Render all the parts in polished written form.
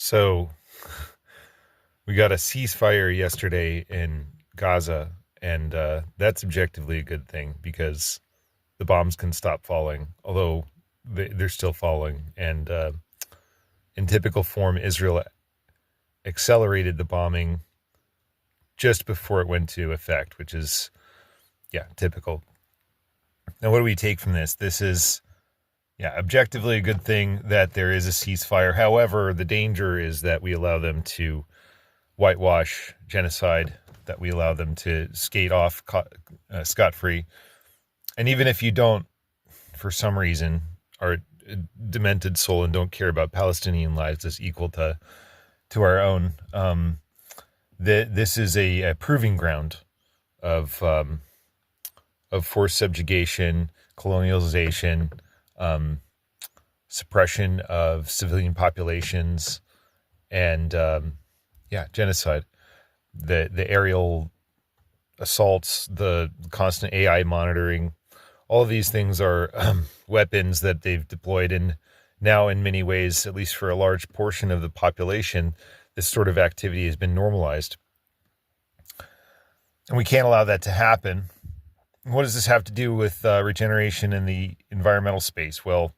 So we got a ceasefire yesterday in Gaza, and that's objectively a good thing because the bombs can stop falling, although they're still falling. And in typical form, Israel accelerated the bombing just before it went into effect, which is, yeah, typical. Now, what do we take from this? This is, yeah, objectively a good thing that there is a ceasefire. However, the danger is that we allow them to whitewash genocide, that we allow them to skate off scot-free. And even if you don't, for some reason, are a demented soul and don't care about Palestinian lives as equal to our own, this is a proving ground of forced subjugation, colonialization, suppression of civilian populations, and genocide. The aerial assaults, the constant AI monitoring, all of these things are weapons that they've deployed, and now in many ways, at least for a large portion of the population, this sort of activity has been normalized. And we can't allow that to happen. What does this have to do with regeneration in the environmental space? Well,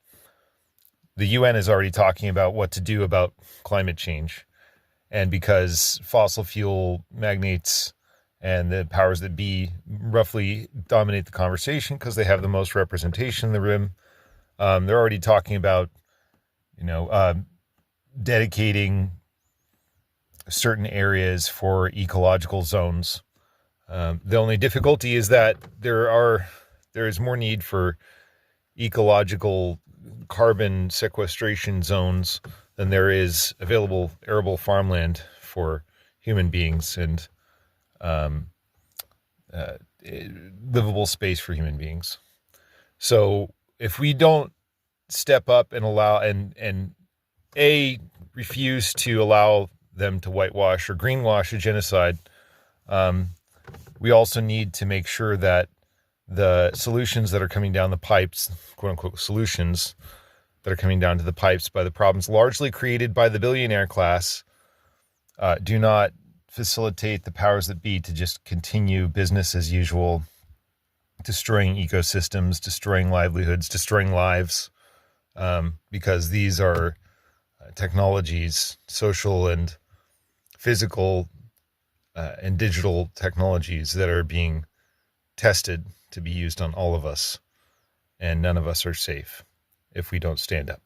the UN is already talking about what to do about climate change. And because fossil fuel magnates and the powers that be roughly dominate the conversation because they have the most representation in the room, they're already talking about, dedicating certain areas for ecological zones. The only difficulty is that there is more need for ecological carbon sequestration zones than there is available arable farmland for human beings and livable space for human beings. So if we don't step up and allow and refuse to allow them to whitewash or greenwash a genocide, we also need to make sure that the solutions that are coming down the pipes, quote unquote solutions that are coming down to the pipes by the problems largely created by the billionaire class, do not facilitate the powers that be to just continue business as usual, destroying ecosystems, destroying livelihoods, destroying lives, because these are technologies, social and physical and digital technologies that are being tested to be used on all of us, and none of us are safe if we don't stand up.